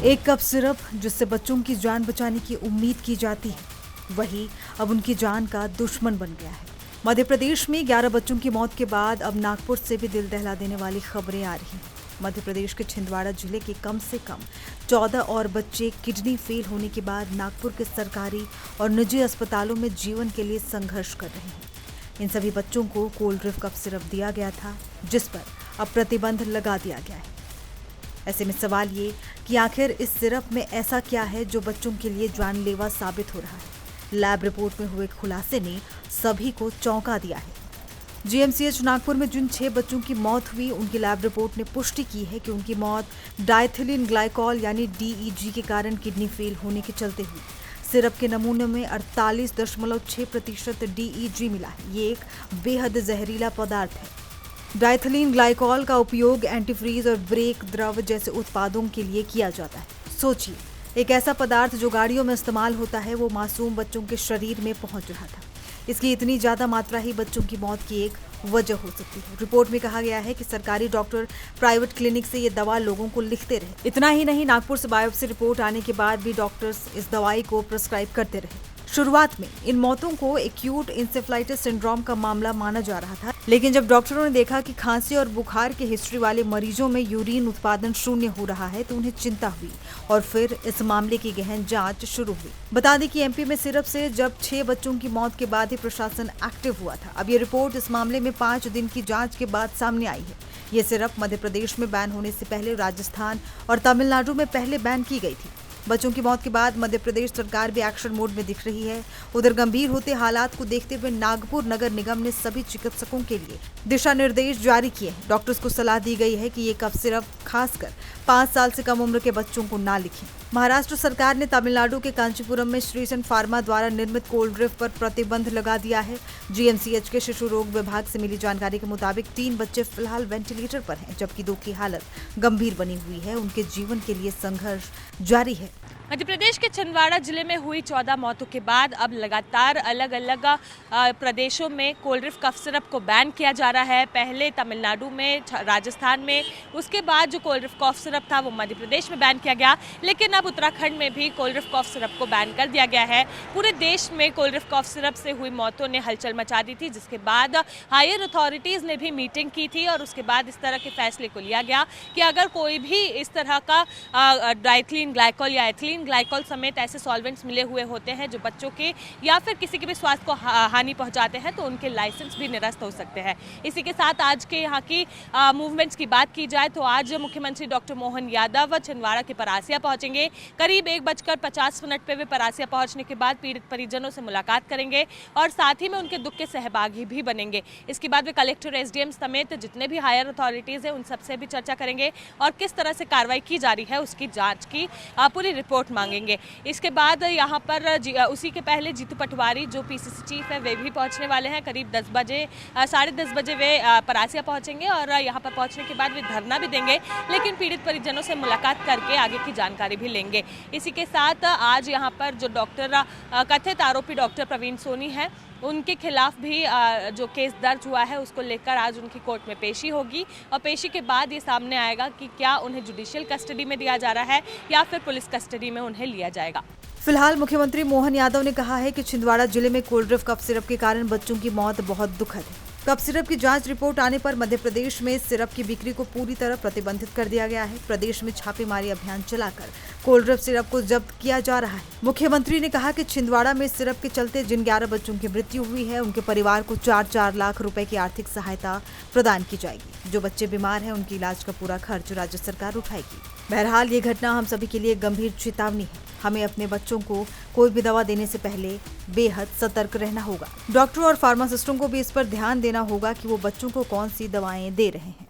एक cup syrup जिससे बच्चों की जान बचाने की उम्मीद की जाती है, वही अब उनकी जान का दुश्मन बन गया है। मध्य प्रदेश में 11 बच्चों की मौत के बाद अब नागपुर से भी दिल दहला देने वाली खबरें आ रही हैं। मध्य प्रदेश के छिंदवाड़ा जिले के कम से कम 14 और बच्चे किडनी फेल होने के बाद नागपुर के सरकारी और निजी अस्पतालों में जीवन के लिए संघर्ष कर रहे हैं। इन सभी बच्चों को कोल्ड ड्रिप कफ सिरप दिया गया था, जिस पर अब प्रतिबंध लगा दिया गया है। ऐसे में सवाल ये कि आखिर इस सिरप में ऐसा क्या है जो बच्चों के लिए जानलेवा साबित हो रहा है। लैब रिपोर्ट में हुए खुलासे ने सभी को चौंका दिया है। जीएमसीएच नागपुर में जिन 6 बच्चों की मौत हुई, उनकी लैब रिपोर्ट ने पुष्टि की है कि उनकी मौत डायथिलीन ग्लाइकॉल यानी डीईजी के कारण किडनी फेल होने के चलते हुई। सिरप के नमूने में 48.6% डीईजी मिला है। ये एक बेहद जहरीला पदार्थ है। डायथिलीन ग्लाइकॉल का उपयोग एंटीफ्रीज और ब्रेक द्रव जैसे उत्पादों के लिए किया जाता है। सोचिए, एक ऐसा पदार्थ जो गाड़ियों में इस्तेमाल होता है, वो मासूम बच्चों के शरीर में पहुंच रहा था। इसकी इतनी ज्यादा मात्रा ही बच्चों की मौत की एक वजह हो सकती है। रिपोर्ट में कहा गया है कि सरकारी डॉक्टर प्राइवेट क्लिनिक से ये दवा लोगों को लिखते रहे। इतना ही नहीं, नागपुर से बायोप्सी रिपोर्ट आने के बाद भी डॉक्टर्स इस दवाई को प्रिस्क्राइब करते रहे। शुरुआत में इन मौतों को एक्यूट इंसेफ्लाइटिस सिंड्रोम का मामला माना जा रहा था, लेकिन जब डॉक्टरों ने देखा कि खांसी और बुखार के हिस्ट्री वाले मरीजों में यूरिन उत्पादन शून्य हो रहा है, तो उन्हें चिंता हुई और फिर इस मामले की गहन जांच शुरू हुई। बता दें कि एमपी में सिरप से जब 6 बच्चों की मौत के बाद ही प्रशासन एक्टिव हुआ था। अब ये रिपोर्ट इस मामले में 5 दिन की जांच के बाद सामने आई है। ये सिरप मध्य प्रदेश में बैन होने से पहले राजस्थान और तमिलनाडु में पहले बैन की गई थी। बच्चों की मौत के बाद मध्य प्रदेश सरकार भी एक्शन मोड में दिख रही है। उधर गंभीर होते हालात को देखते हुए नागपुर नगर निगम ने सभी चिकित्सकों के लिए दिशा निर्देश जारी किए हैं। डॉक्टर्स को सलाह दी गई है कि ये कफ सिरप खासकर 5 साल से कम उम्र के बच्चों को ना लिखें। महाराष्ट्र सरकार ने तमिलनाडु के कांचीपुरम में श्रीसन फार्मा द्वारा निर्मित कोल्ड ड्रिप पर प्रतिबंध लगा दिया है। जीएमसीएच के शिशु रोग विभाग से मिली जानकारी के मुताबिक 3 बच्चे फिलहाल वेंटिलेटर पर हैं, जबकि 2 की हालत गंभीर बनी हुई है। उनके जीवन के लिए संघर्ष जारी है। मध्य प्रदेश के छिंदवाड़ा जिले में हुई 14 मौतों के बाद अब लगातार अलग अलग प्रदेशों में कोल्ड ड्रिप कफ सिरप को बैन किया जा रहा है। पहले तमिलनाडु में, राजस्थान में, उसके बाद जो कोल्ड ड्रिप कफ सिरप था वो मध्य प्रदेश में बैन किया गया, लेकिन अब उत्तराखंड में भी कोल्ड ड्रिप कफ सिरप को बैन कर दिया गया है। पूरे देश में कोल्ड ड्रिप कफ सिरप से हुई मौतों ने हलचल मचा दी थी, जिसके बाद हायर अथॉरिटीज़ ने भी मीटिंग की थी और उसके बाद इस तरह के फैसले को लिया गया कि अगर कोई भी इस तरह का डायथिलीन ग्लाइकॉल या एथिलीन ग्लाइकॉल समेत ऐसे सॉल्वेंट्स मिले हुए होते हैं जो बच्चों के या फिर किसी के भी स्वास्थ्य को हानि पहुंचाते हैं, तो उनके लाइसेंस भी निरस्त हो सकते हैं। इसी के साथ आज के यहाँ की मूवमेंट्स की बात की जाए तो आज मुख्यमंत्री डॉक्टर मोहन यादव छिंदवाड़ा के परासिया पहुंचेंगे। करीब 1:50 पे वे परासिया पहुंचने के बाद पीड़ित परिजनों से मुलाकात करेंगे और साथ ही में उनके दुख के सहभागी भी बनेंगे। इसके बाद वे कलेक्टर, एसडीएम समेत जितने भी हायर अथॉरिटीज़ हैं उन सबसे भी चर्चा करेंगे और किस तरह से कार्रवाई की जा रही है उसकी जाँच की पूरी रिपोर्ट मांगेंगे। इसके बाद यहाँ पर उसी के पहले जीतू पटवारी जो पीसीसी चीफ है वे भी पहुँचने वाले हैं। करीब 10 बजे, 10:30 बजे वे परासिया पहुँचेंगे और यहाँ पर पहुँचने के बाद वे धरना भी देंगे, लेकिन पीड़ित परिजनों से मुलाकात करके आगे की जानकारी भी लेंगे। इसी के साथ आज यहाँ पर जो डॉक्टर कथित आरोपी डॉक्टर प्रवीण सोनी है, उनके खिलाफ भी जो केस दर्ज हुआ है उसको लेकर आज उनकी कोर्ट में पेशी होगी और पेशी के बाद ये सामने आएगा कि क्या उन्हें जुडिशियल कस्टडी में दिया जा रहा है या फिर पुलिस कस्टडी में उन्हें लिया जाएगा। फिलहाल मुख्यमंत्री मोहन यादव ने कहा है कि छिंदवाड़ा जिले में कोल्ड ड्रिप कफ सिरप के कारण बच्चों की मौत बहुत दुखद है। कफ सिरप की जांच रिपोर्ट आने पर मध्य प्रदेश में सिरप की बिक्री को पूरी तरह प्रतिबंधित कर दिया गया है। प्रदेश में छापेमारी अभियान चलाकर कोल्ड ड्रिप सिरप को जब्त किया जा रहा है। मुख्यमंत्री ने कहा कि छिंदवाड़ा में सिरप के चलते जिन 11 बच्चों की मृत्यु हुई है, उनके परिवार को 4-4 लाख रुपए की आर्थिक सहायता प्रदान की जाएगी। जो बच्चे बीमार हैं उनके इलाज का पूरा खर्च राज्य सरकार उठाएगी। बहरहाल ये घटना हम सभी के लिए गंभीर चेतावनी है। हमें अपने बच्चों को कोई भी दवा देने से पहले बेहद सतर्क रहना होगा। डॉक्टरों और फार्मासिस्टों को भी इस पर ध्यान देना होगा कि वो बच्चों को कौन सी दवाएं दे रहे हैं।